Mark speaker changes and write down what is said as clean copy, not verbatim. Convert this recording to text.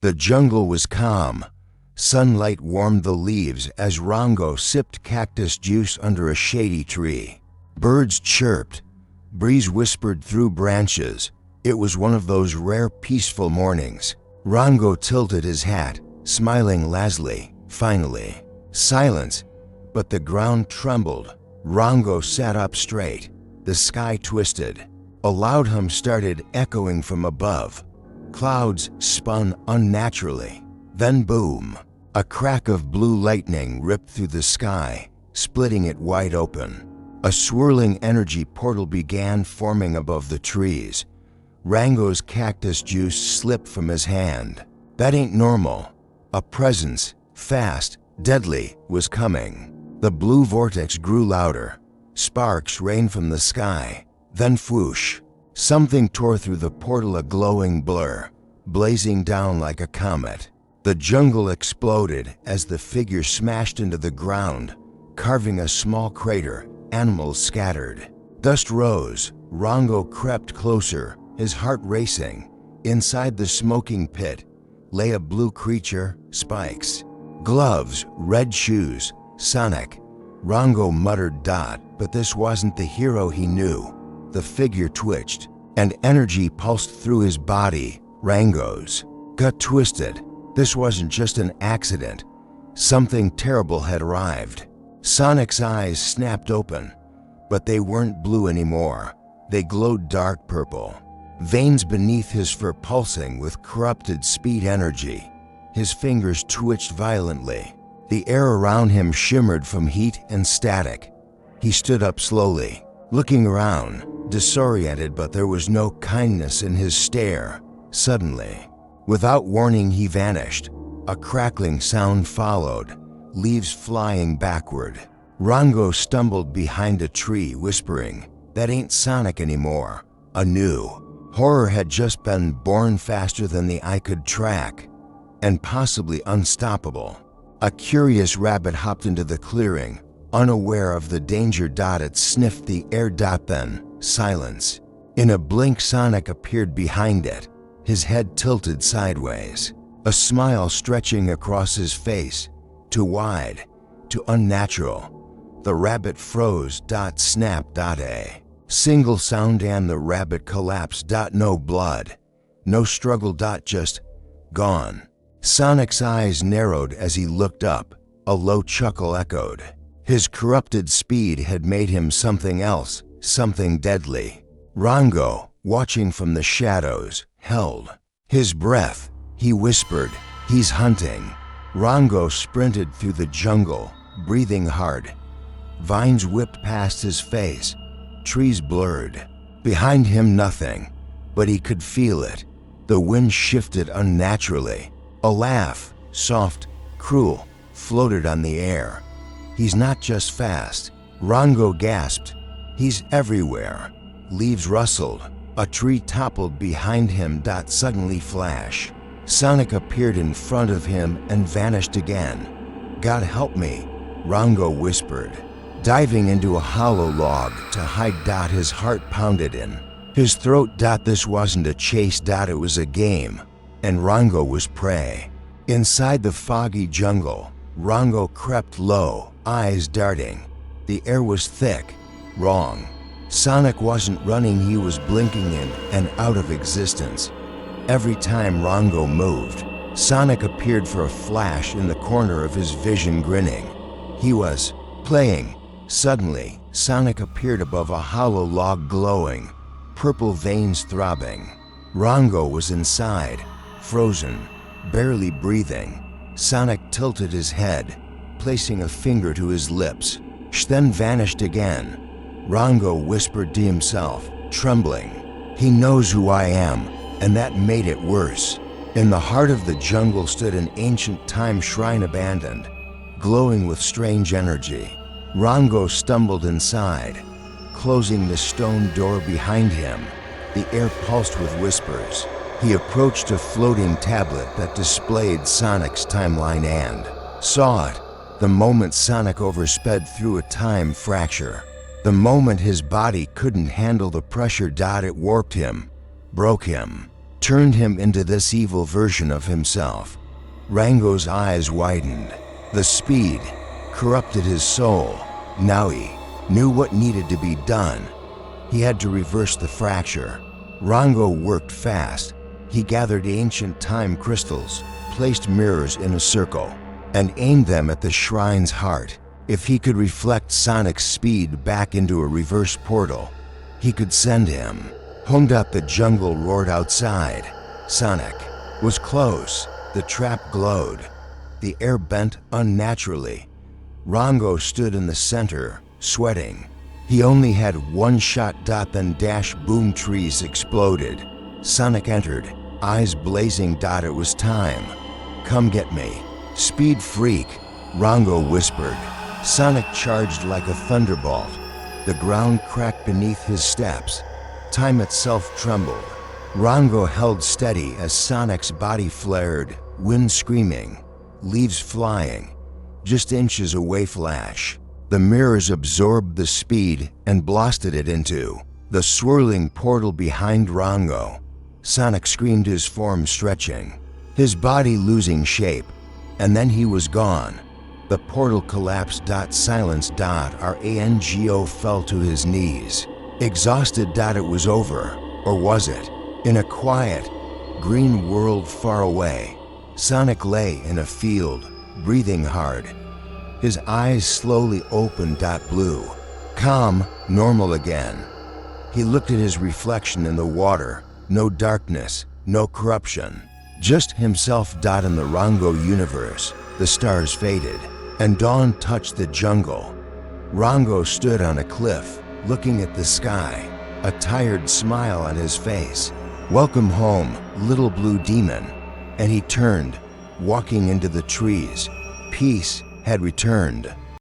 Speaker 1: The jungle was calm. Sunlight warmed the leaves as Rango sipped cactus juice under a shady tree. Birds chirped. Breeze whispered through branches. It was one of those rare peaceful mornings. Rango tilted his hat, smiling lazily. Finally, silence, but the ground trembled. Rango sat up straight. The sky twisted. A loud hum started echoing from above. Clouds spun unnaturally. Then boom! A crack of blue lightning ripped through the sky, splitting it wide open. A swirling energy portal began forming above the trees. Rango's cactus juice slipped from his hand. That ain't normal. A presence, fast, deadly, was coming. The blue vortex grew louder. Sparks rained from the sky. Then whoosh! Something tore through the portal, a glowing blur, blazing down like a comet. The jungle exploded as the figure smashed into the ground, carving a small crater. Animals scattered. Dust rose. Rango crept closer, his heart racing. Inside the smoking pit lay a blue creature, spikes, gloves, red shoes. Sonic. Rango muttered, but this wasn't the hero he knew. The figure twitched, and energy pulsed through his body. Rango's gut twisted. This wasn't just an accident. Something terrible had arrived. Sonic's eyes snapped open, but they weren't blue anymore. They glowed dark purple. Veins beneath his fur pulsing with corrupted speed energy. His fingers twitched violently. The air around him shimmered from heat and static. He stood up slowly, looking around, disoriented, but there was no kindness in his stare. Suddenly, without warning, he vanished. A crackling sound followed, leaves flying backward. Rango stumbled behind a tree, whispering, "That ain't Sonic anymore." A new horror had just been born, faster than the eye could track, and possibly unstoppable. A curious rabbit hopped into the clearing, unaware of the danger. It sniffed the air. Then silence. In a blink, Sonic appeared behind it, his head tilted sideways, a smile stretching across his face, too wide, too unnatural. The rabbit froze. Snap. A single sound and the rabbit collapsed. No blood, no struggle. Just gone. Sonic's eyes narrowed as he looked up. A low chuckle echoed. His corrupted speed had made him something else, something deadly. Rango, watching from the shadows, held his breath. He whispered, "He's hunting." Rango sprinted through the jungle, breathing hard. Vines whipped past his face. Trees blurred. Behind him, nothing, but he could feel it. The wind shifted unnaturally. A laugh, soft, cruel, floated on the air. "He's not just fast," Rango gasped. "He's everywhere." Leaves rustled. A tree toppled behind him. Suddenly, flash. Sonic appeared in front of him and vanished again. "God help me," Rango whispered, diving into a hollow log to hide. His heart pounded in his throat. This wasn't a chase. It was a game, and Rango was prey. Inside the foggy jungle, Rango crept low, eyes darting. The air was thick, wrong. Sonic wasn't running, he was blinking in and out of existence. Every time Rango moved, Sonic appeared for a flash in the corner of his vision, grinning. He was playing. Suddenly, Sonic appeared above a hollow log, glowing, purple veins throbbing. Rango was inside, frozen, barely breathing. Sonic tilted his head, placing a finger to his lips, then vanished again. Rango whispered to himself, trembling, "He knows who I am," and that made it worse. In the heart of the jungle stood an ancient time shrine, abandoned, glowing with strange energy. Rango stumbled inside, closing the stone door behind him. The air pulsed with whispers. He approached a floating tablet that displayed Sonic's timeline and saw it. The moment Sonic oversped through a time fracture. The moment his body couldn't handle the pressure. It warped him, broke him. turned him into this evil version of himself. Rango's eyes widened. The speed corrupted his soul. Now he knew what needed to be done. He had to reverse the fracture. Rango worked fast. He gathered ancient time crystals, placed mirrors in a circle, and aimed them at the shrine's heart. If he could reflect Sonic's speed back into a reverse portal, he could send him. The jungle roared outside. Sonic was close. The trap glowed. The air bent unnaturally. Rango stood in the center, sweating. He only had one shot. Then dash boom, trees exploded. Sonic entered, eyes blazing. It was time. Come get me. Speed freak, Rango whispered. Sonic charged like a thunderbolt. The ground cracked beneath his steps. Time itself trembled. Rango held steady as Sonic's body flared, wind screaming, leaves flying. Just inches away flash. The mirrors absorbed the speed and blasted it into the swirling portal behind Rango. Sonic screamed, his form stretching, his body losing shape, and then he was gone. The portal collapsed. Silence. Rango fell to his knees, exhausted. It was over, or was it? In a quiet, green world far away, Sonic lay in a field, breathing hard. His eyes slowly opened. Blue, calm, normal again. He looked at his reflection in the water. No darkness, no corruption, just himself. In the Rango universe, the stars faded, and dawn touched the jungle. Rango stood on a cliff, looking at the sky, a tired smile on his face. Welcome home, little blue demon. And he turned, walking into the trees. Peace had returned.